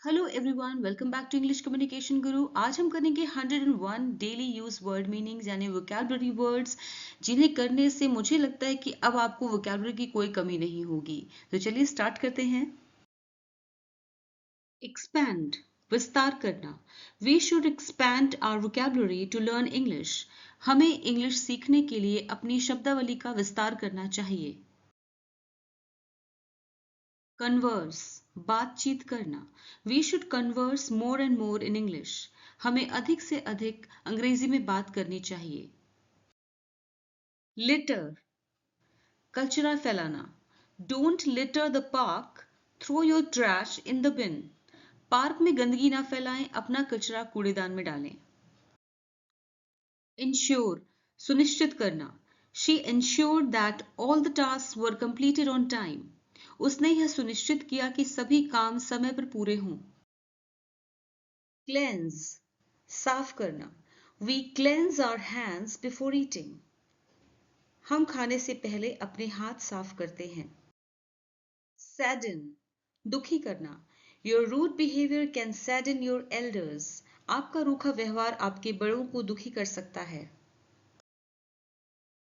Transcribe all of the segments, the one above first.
Hello everyone, welcome back to English communication guru. आज हम करेंगे 101 डेली यूज वर्ड मीनिंग्स यानी वोकैबुलरी वर्ड्स, जिन्हें करने से मुझे लगता है कि अब आपको वोकैबुलरी की कोई कमी नहीं होगी। तो चलिए स्टार्ट करते हैं। एक्सपैंड, विस्तार करना। We should expand our vocabulary to learn English. हमें इंग्लिश सीखने के लिए अपनी शब्दावली का विस्तार करना चाहिए। कन्वर्स, बातचीत करना। We should converse more and more in English. हमें अधिक से अधिक अंग्रेजी में बात करनी चाहिए। लिटर, कचरा फैलाना। Don't litter the park, throw your trash in the bin. Park में गंदगी ना फैलाएं, अपना कचरा कूड़ेदान में डालें। इंश्योर, सुनिश्चित करना। She ensured that all the task were completed on time. उसने यह सुनिश्चित किया कि सभी काम समय पर पूरे हों। क्लेंस, साफ करना। We cleanse our hands before eating. हम खाने से पहले अपने हाथ साफ करते हैं। सैडन, दुखी करना। Your rude behaviour can sadden your elders. आपका रूखा व्यवहार आपके बड़ों को दुखी कर सकता है।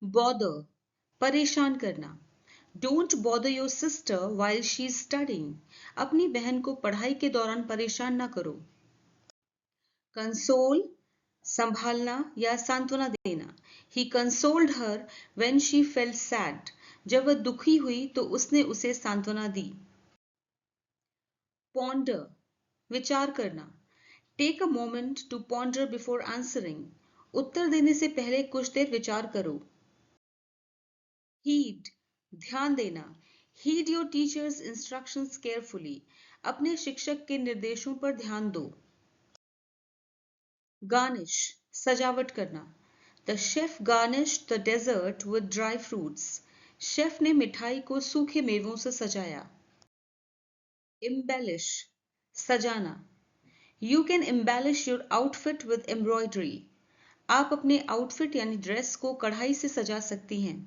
बॉदर, परेशान करना। Don't bother your sister while she is studying. अपनी बहन को पढ़ाई के दौरान परेशान ना करो। कंसोल, संभालना या सांत्वना देना। He consoled her when she felt sad. जब वह दुखी हुई तो उसने उसे सांत्वना दी। पॉन्डर, विचार करना। Take a moment to ponder before answering. उत्तर देने से पहले कुछ देर विचार करो। हीड, ध्यान देना। Heed your teachers instructions carefully. अपने शिक्षक के निर्देशों पर ध्यान दो। गार्निश, सजावट करना। The chef garnished the dessert with dry fruits. Chef ने मिठाई को सूखे मेवों से सजाया। एम्बेलिश, सजाना। You can embellish your outfit with embroidery. आप अपने आउटफिट यानी ड्रेस को कढ़ाई से सजा सकती हैं।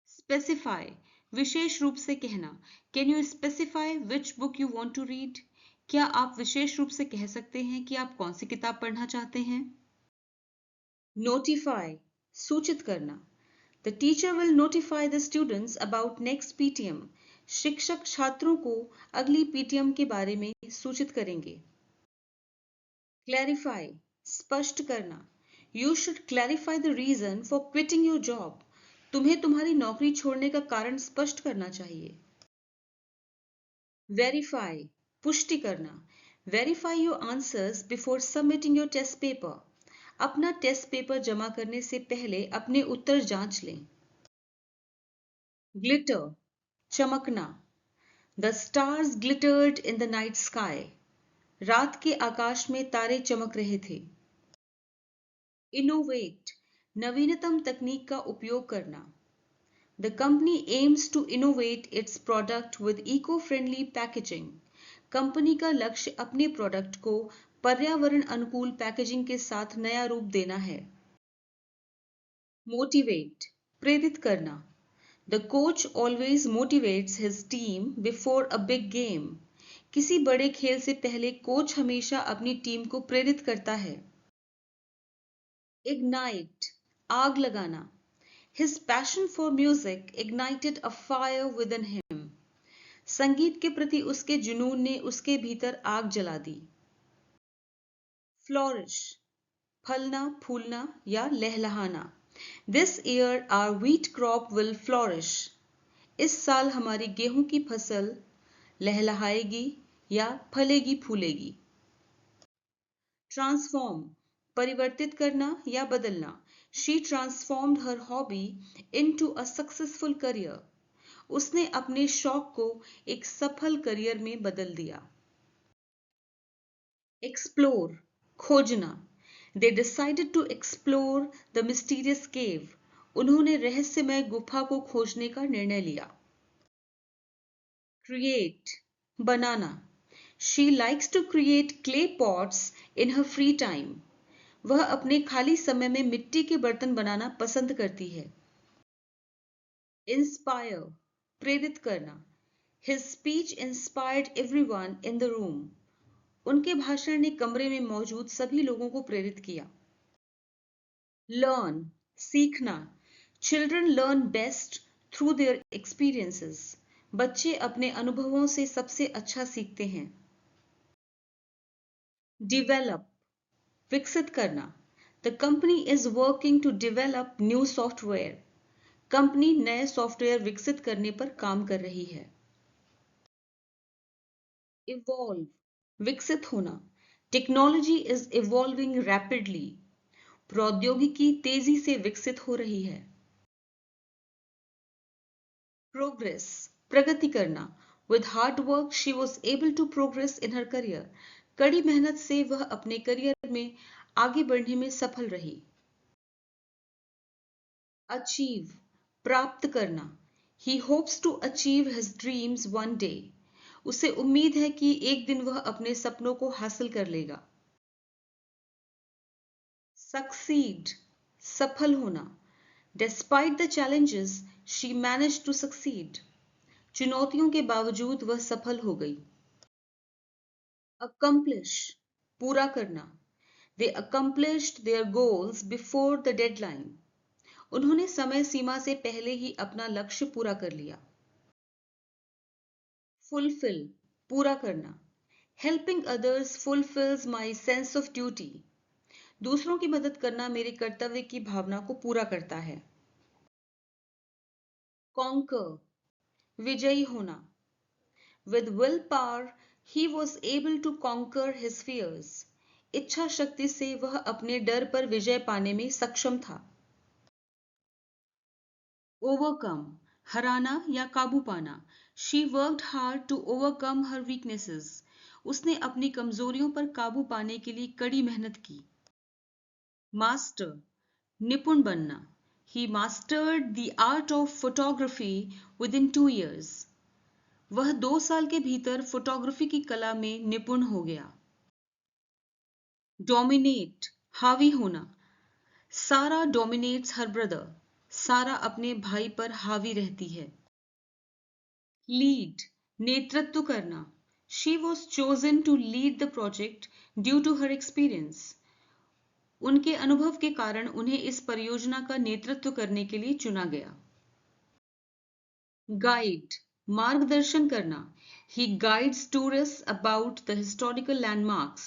स्पेसिफाई, विशेष रूप से कहना। Can you specify which book you want to read. क्या आप विशेष रूप से कह सकते हैं कि आप कौन सी किताब पढ़ना चाहते हैं। नोटिफाई, सूचित करना। The teacher will notify the students about next PTM. शिक्षक छात्रों को अगली पीटीएम के बारे में सूचित करेंगे। क्लैरिफाई, स्पष्ट करना। You should clarify the reason for quitting your job. तुम्हें तुम्हारी नौकरी छोड़ने का कारण स्पष्ट करना चाहिए। वेरीफाई, पुष्टि करना। Verify your answers before submitting your test paper. अपना टेस्ट पेपर जमा करने से पहले अपने उत्तर जांच लें। ग्लिटर, चमकना। The stars glittered in the night sky. रात के आकाश में तारे चमक रहे थे। इनोवेट, नवीनतम तकनीक का उपयोग करना। The company aims to innovate its product with eco friendly packaging. Company का लक्ष्य अपने प्रोडक्ट को पर्यावरण अनुकूल पैकेजिंग के साथ नया रूप देना है। मोटिवेट, प्रेरित करना। The coach always motivates his team before a big game. किसी बड़े खेल से पहले कोच हमेशा अपनी टीम को प्रेरित करता है। इग्नाइट, आग लगाना। His passion for music ignited a fire with in him. संगीत के प्रति उसके जुनून ने उसके भीतर आग जला दी। फ्लोरिश, फलना, फूलना या लहलहाना। This year our wheat crop will flourish. इस साल हमारी गेहूं की फसल लहलहाएगी या फलेगी फूलेगी। ट्रांसफॉर्म, परिवर्तित करना या बदलना। She transformed her hobby into a successful career. उसने अपने शौक को एक सफल करियर में बदल दिया। एक्सप्लोर, खोजना। They decided to explore the mysterious cave. उन्होंने रहस्यमय गुफा को खोजने का निर्णय लिया। क्रिएट, बनाना। She likes to create clay pots in her free time. वह अपने खाली समय में मिट्टी के बर्तन बनाना पसंद करती है। इंस्पायर, प्रेरित करना। His speech inspired everyone in the room. उनके भाषण ने कमरे में मौजूद सभी लोगों को प्रेरित किया. Learn, सीखना. Children learn best through their experiences. बच्चे अपने अनुभवों से सबसे अच्छा सीखते हैं. Develop, विकसित करना. The company is working to develop new software. Company नए सॉफ्टवेयर विकसित करने पर काम कर रही है. Evolve, विकसित होना. Technology is evolving rapidly. प्रौद्योगिकी तेजी से विकसित हो रही है. Progress, प्रगति करना. With hard work, she was able to progress in her career. कड़ी मेहनत से वह अपने करियर में आगे बढ़ने में सफल रही. Achieve, प्राप्त करना. He hopes to achieve his dreams one day. उसे उम्मीद है कि एक दिन वह अपने सपनों को हासिल कर लेगा. Succeed, सफल होना. Despite the challenges, she managed to succeed. चुनौतियों के बावजूद वह सफल हो गई. Accomplish, पूरा करना. They accomplished their goals before the deadline. उन्होंने समय सीमा से पहले ही अपना लक्ष्य पूरा कर लिया. Fulfill, पूरा करना. Helping others fulfills my sense of duty. दूसरों की मदद करना मेरे कर्तव्य की भावना को पूरा करता है. Conquer, विजयी होना. With willpower, he was able to conquer his fears. इच्छा शक्ति से वह अपने डर पर विजय पाने में सक्षम था. Overcome, हराना या काबू पाना. She worked hard to overcome her weaknesses. उसने अपनी कमजोरियों पर काबू पाने के लिए कड़ी मेहनत की. Master, निपुण बनना. He mastered the art of photography within 2 years. वह 2 साल के भीतर फोटोग्राफी की कला में निपुण हो गया. Dominate, हावी होना. सारा dominates her brother. सारा अपने भाई पर हावी रहती है. Lead, नेतृत्व करना. She was chosen to lead the project due to her experience. उनके अनुभव के कारण उन्हें इस परियोजना का नेतृत्व करने के लिए चुना गया. Guide, मार्गदर्शन करना. He guides tourists about the historical landmarks.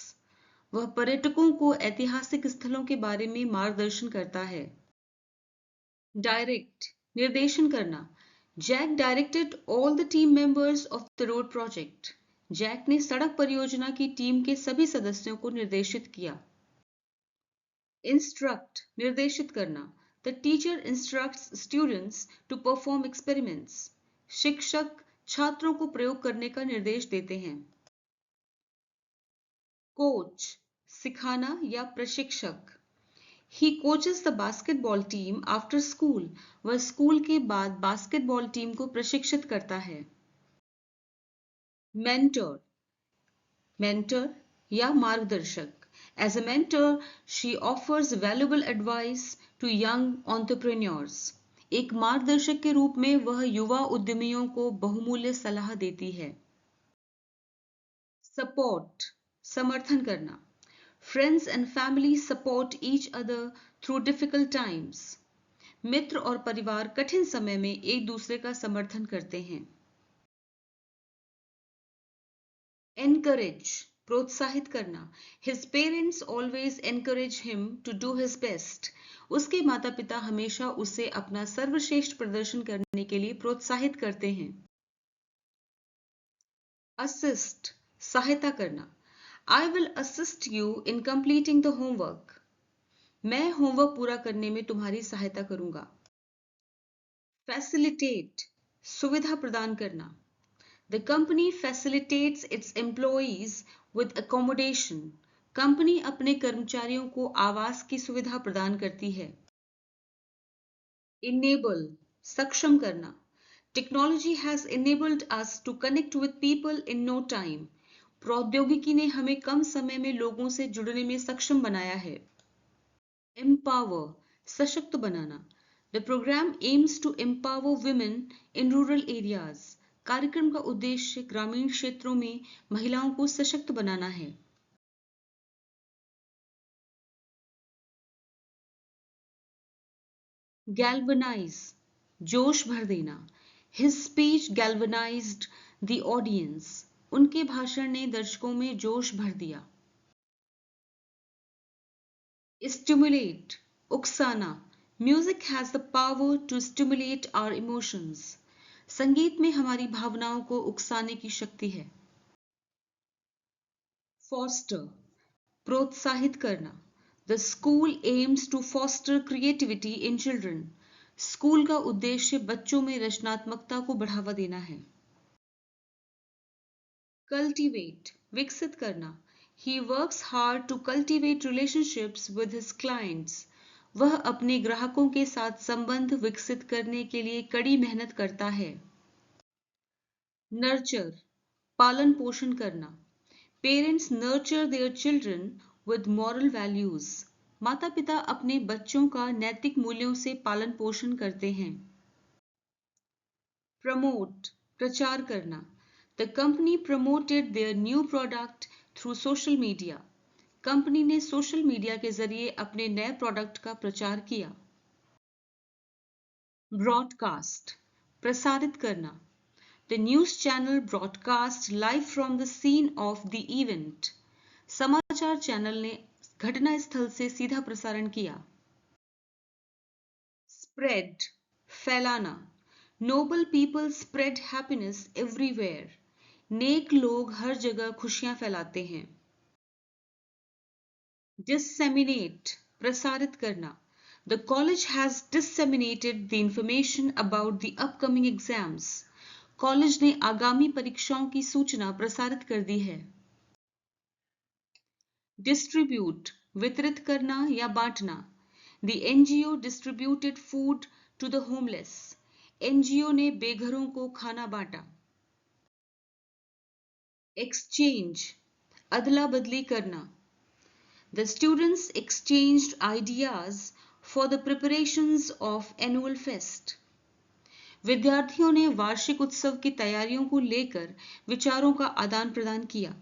वह पर्यटकों को ऐतिहासिक स्थलों के बारे में मार्गदर्शन करता है. Direct, निर्देशन करना. Jack directed all the team members of the road project. Jack ने सड़क परियोजना की टीम के सभी सदस्यों को निर्देशित किया. Instruct, निर्देशित करना. The teacher instructs students to perform experiments. शिक्षक छात्रों को प्रयोग करने का निर्देश देते हैं. Coach, सिखाना या प्रशिक्षक. He coaches the basketball team after school. वह स्कूल के बाद बास्केटबॉल टीम को प्रशिक्षित करता है. Mentor, mentor या मार्गदर्शक. As a mentor, she offers valuable advice to young entrepreneurs. एक मार्गदर्शक के रूप में वह युवा उद्यमियों को बहुमूल्य सलाह देती है. Support, समर्थन करना. Friends and family support each other through difficult times. मित्र और परिवार कठिन समय में एक दूसरे का समर्थन करते हैं. Encourage, प्रोत्साहित करना. His parents always encourage him to do his best. उसके माता पिता हमेशा उसे अपना सर्वश्रेष्ठ प्रदर्शन करने के लिए प्रोत्साहित करते हैं. Assist, सहायता करना. I will assist you in completing the homework. मैं होमवर्क पूरा करने में तुम्हारी सहायता करूंगा. Facilitate, सुविधा प्रदान करना. The company facilitates its employees with accommodation. Company अपने कर्मचारियों को आवास की सुविधा प्रदान करती है. Enable, सक्षम करना. Technology has enabled us to connect with people in no time. प्रौद्योगिकी ने हमें कम समय में लोगों से जुड़ने में सक्षम बनाया है. Empower, सशक्त बनाना. The program aims to empower women in rural areas. कार्यक्रम का उद्देश्य ग्रामीण क्षेत्रों में महिलाओं को सशक्त बनाना है। Galvanize, जोश भर देना। His speech galvanized the audience. उनके भाषण ने दर्शकों में जोश भर दिया। Stimulate, उकसाना। Music has the power to stimulate our emotions. संगीत में हमारी भावनाओं को उकसाने की शक्ति है। Foster, प्रोत्साहित करना। The school aims to foster creativity in children. School का उद्देश्य बच्चों में रचनात्मकता को बढ़ावा देना है। Cultivate, विकसित करना। He works hard to cultivate relationships with his clients. वह अपने ग्राहकों के साथ संबंध विकसित करने के लिए कड़ी मेहनत करता है। Nurture, पालन पोषण करना। Parents nurture their children with moral values. माता पिता अपने बच्चों का नैतिक मूल्यों से पालन पोषण करते हैं। Promote, प्रचार करना। The company promoted their new product through social media. Company ने सोशल मीडिया के जरिए अपने नए प्रोडक्ट का प्रचार किया। Broadcast, प्रसारित करना। The news channel broadcast live from the scene of the event. समाचार चैनल ने घटना स्थल से सीधा प्रसारण किया। Spread, फैलाना। Noble people spread happiness everywhere. नेक लोग हर जगह खुशियां फैलाते हैं। Disseminate, प्रसारित करना। The college has disseminated the information about the upcoming exams. College ने आगामी परीक्षाओं की सूचना प्रसारित कर दी है। Distribute, वितरित करना या बांटना। The NGO distributed food to the homeless. NGO ने बेघरों को खाना बांटा। Exchange, अदला बदली करना। The students exchanged ideas for the preparations of annual fest. विद्यार्थियों ने वार्षिक उत्सव की तैयारियों को लेकर विचारों का आदान प्रदान किया।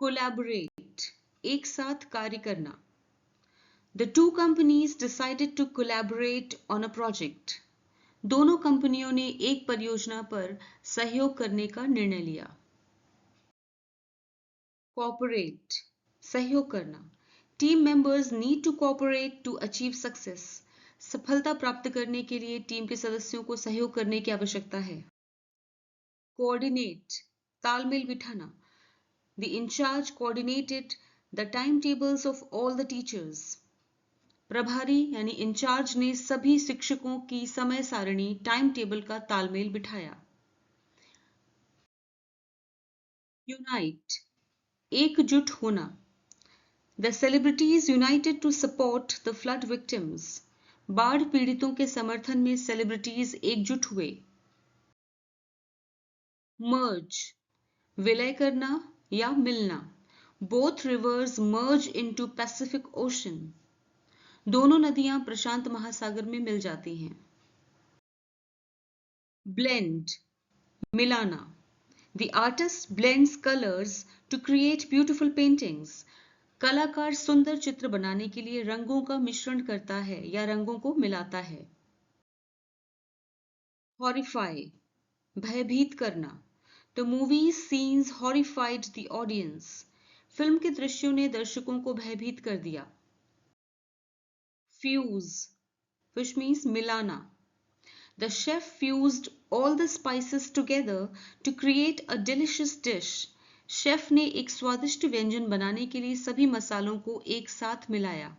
Collaborate, एक साथ कार्य करना। The two companies decided to collaborate on a project. दोनों कंपनियों ने एक परियोजना पर सहयोग करने का निर्णय लिया। Cooperate, सहयोग करना। Team members need to cooperate to achieve success. सफलता प्राप्त करने के लिए टीम के सदस्यों को सहयोग करने की आवश्यकता है। Coordinate, तालमेल बिठाना। The in charge coordinated the timetables of all the teachers. प्रभारी यानी इंचार्ज ने सभी शिक्षकों की समय सारणी टाइम टेबल का तालमेल बिठाया। Unite, एकजुट होना। The celebrities united to support the flood victims. बाढ़ पीड़ितों के समर्थन में सेलिब्रिटीज एकजुट हुए। Merge, विलय करना या मिलना। Both rivers merge into Pacific Ocean. दोनों नदियां प्रशांत महासागर में मिल जाती हैं। Blend, मिलाना। The artist blends colors to create beautiful paintings. कलाकार सुंदर चित्र बनाने के लिए रंगों का मिश्रण करता है या रंगों को मिलाता है। Horrify, भयभीत करना। The movie's scenes horrified the audience. Film के दृश्यों ने दर्शकों को भयभीत कर दिया। Fuse, which means मिलाना। The chef fused all the spices together to create a delicious dish. Chef ने एक स्वादिष्ट व्यंजन बनाने के लिए सभी मसालों को एक साथ मिलाया।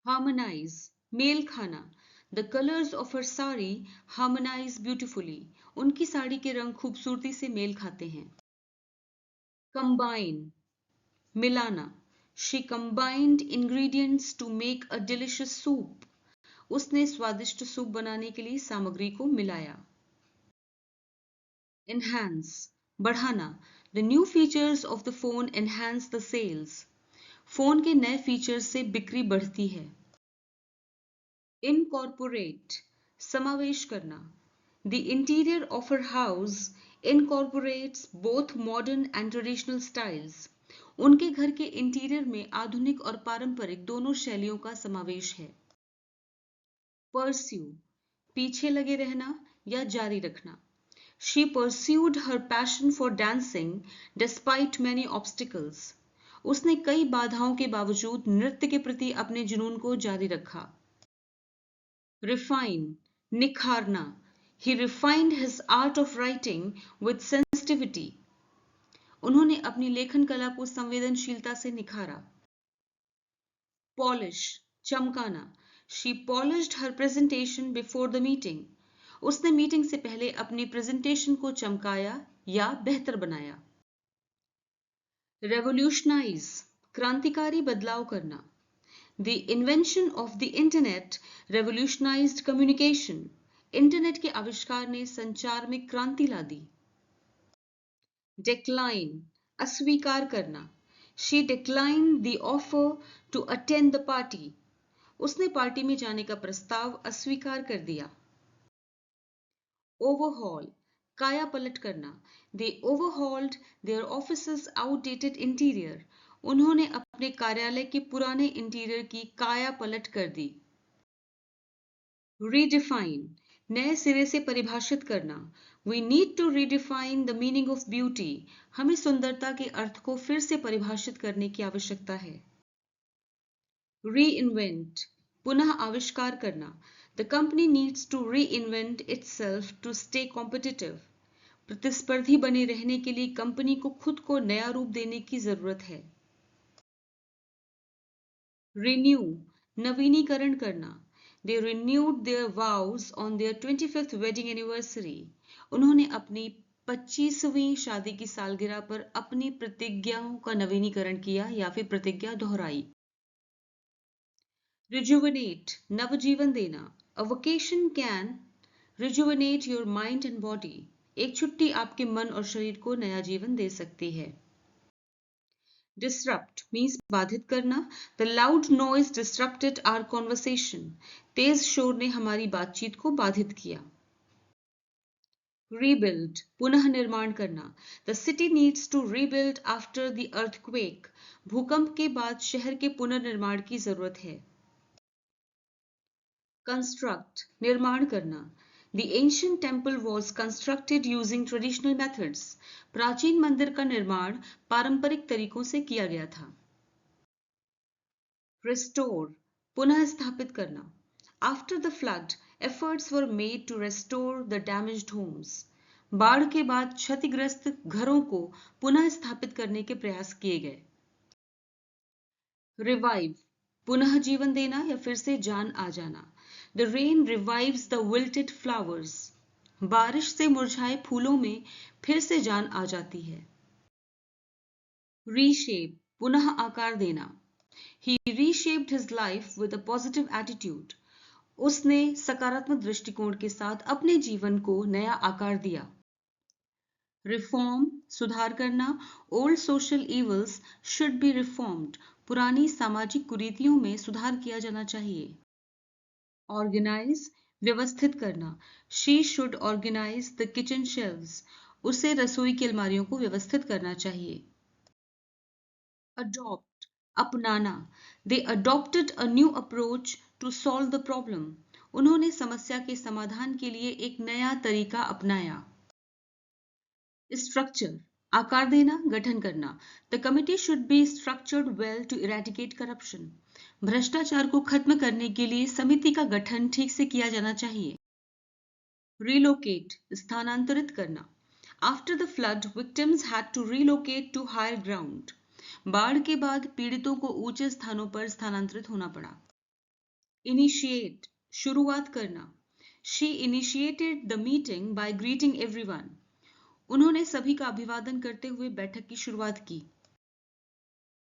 Harmonize, मेल खाना। The colors of her sari harmonize beautifully. उनकी साड़ी के रंग खूबसूरती से मेल खाते हैं। Combine, मिलाना। She combined ingredients to make a delicious soup. उसने स्वादिष्ट सूप बनाने के लिए सामग्री को मिलाया। Enhance, बढ़ाना। The new features of the phone enhance the sales. Phone के नए फीचर्स से बिक्री बढ़ती है। Incorporate, समावेश करना. The interior of her house incorporates both modern and traditional styles. उनके घर के इंटीरियर में आधुनिक और पारंपरिक दोनों शैलियों का समावेश है. Pursue, पीछे लगे रहना या जारी रखना. She pursued her passion for dancing despite many obstacles. उसने कई बाधाओं के बावजूद नृत्य के प्रति अपने जुनून को जारी रखा. Refine, निखारना. He refined his art of writing with sensitivity. उन्होंने अपनी लेखन कला को संवेदनशीलता से निखारा. Polish, चमकाना. She polished her presentation before the meeting. उसने मीटिंग से पहले अपनी प्रेजेंटेशन को चमकाया या बेहतर बनाया. Revolutionize, क्रांतिकारी बदलाव करना. The invention of the internet revolutionized communication. Internet के आविष्कार ने संचार में क्रांति ला दी. Decline, अस्वीकार करना. She declined the offer to attend the party. उसने पार्टी में जाने का प्रस्ताव अस्वीकार कर दिया. Overhaul, काया पलट करना. They overhauled their office's outdated interior. उन्होंने अपने कार्यालय के पुराने इंटीरियर की काया पलट कर दी. Redefine, नए सिरे से परिभाषित करना. We need to redefine the meaning of beauty. हमें सुंदरता के अर्थ को फिर से परिभाषित करने की आवश्यकता है. Reinvent, पुनः आविष्कार करना. The company needs to reinvent itself to stay competitive. प्रतिस्पर्धी बने रहने के लिए कंपनी को खुद को नया रूप देने की जरूरत है. Renew, नवीनीकरण करना. They renewed their vows on their 25th wedding anniversary. उन्होंने अपनी 25वीं शादी की सालगिरह पर अपनी प्रतिज्ञाओं का नवीनीकरण किया या फिर प्रतिज्ञा दोहराई. Rejuvenate, नवजीवन देना. A vacation can rejuvenate your mind and body. एक छुट्टी आपके मन और शरीर को नया जीवन दे सकती है. Disrupt means बाधित करना. The loud noise disrupted our conversation. तेज शोर ने हमारी बातचीत को बाधित किया. Rebuild, पुनः निर्माण करना. The city needs to rebuild after the earthquake. भूकंप के बाद शहर के पुनर्निर्माण की जरूरत है. Construct, निर्माण करना. The ancient temple was constructed using traditional methods. प्राचीन मंदिर का निर्माण पारंपरिक तरीकों से किया गया था. Restore, पुनः स्थापित करना. After the flood, efforts were made to restore the damaged homes. बाढ़ के बाद क्षतिग्रस्त घरों को पुनः स्थापित करने के प्रयास किए गए. Revive, पुनः जीवन देना या फिर से जान आ जाना. The rain revives the wilted flowers. बारिश से मुरझाए फूलों में फिर से जान आ जाती है. Reshape, पुनः आकार देना. He reshaped his life with a positive attitude. उसने सकारात्मक दृष्टिकोण के साथ अपने जीवन को नया आकार दिया. Reform, सुधार करना. Old social evils should be reformed. पुरानी सामाजिक कुरीतियों में सुधार किया जाना चाहिए. Organize, व्यवस्थित करना. She should organize the kitchen shelves. उसे रसोई की अलमारियों को व्यवस्थित करना चाहिए. Adopt, अपनाना. They adopted a new approach to solve the problem. उन्होंने समस्या के समाधान के लिए एक नया तरीका अपनाया. Structure, आकार देना, गठन करना. The committee should be structured well to eradicate corruption. भ्रष्टाचार को खत्म करने के लिए समिति का गठन ठीक से किया जाना चाहिए. Relocate, स्थानांतरित करना. After the flood, victims had to relocate to higher ground. बाढ़ के बाद पीड़ितों को ऊंचे स्थानों पर स्थानांतरित होना पड़ा. Initiate, शुरुआत करना. She initiated the meeting by greeting everyone. उन्होंने सभी का अभिवादन करते हुए बैठक की शुरुआत की.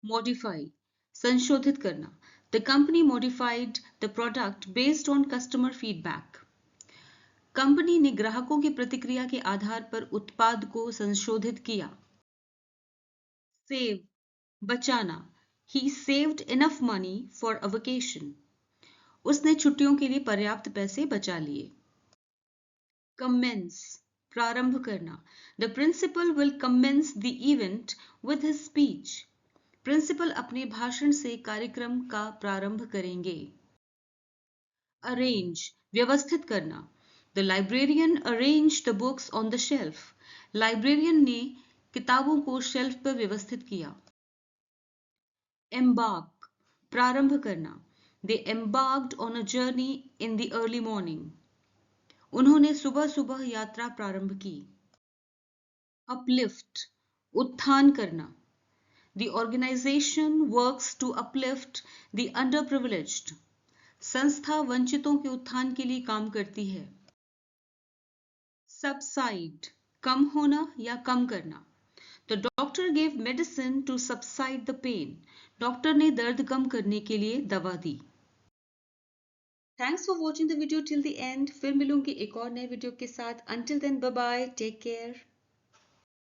Modify, संशोधित करना. The company modified the product based on customer feedback. Company ने ग्राहकों की प्रतिक्रिया के आधार पर उत्पाद को संशोधित किया. Save, बचाना. He saved enough money for a vacation. उसने छुट्टियों के लिए पर्याप्त पैसे बचा लिए। Commence, प्रारंभ करना। The principal will commence the event with his speech. Principal अपने भाषण से कार्यक्रम का प्रारंभ करेंगे। Arrange, व्यवस्थित करना। The librarian arranged the books on the shelf. Librarian ने किताबों को शेल्फ पर व्यवस्थित किया। Embark, प्रारंभ करना। They embarked on a journey in the early morning. उन्होंने सुबह सुबह यात्रा प्रारंभ की। Uplift, उत्थान करना। The organization works to uplift the underprivileged. संस्था वंचितों के उत्थान के लिए काम करती है। Subside, कम होना या कम करना। The doctor gave medicine to subside the pain. Doctor ने दर्द कम करने के लिए दवा दी। Thanks for watching the video till the end. फिर मिलूंगी एक और नए वीडियो के साथ. Until then, bye bye. Take care.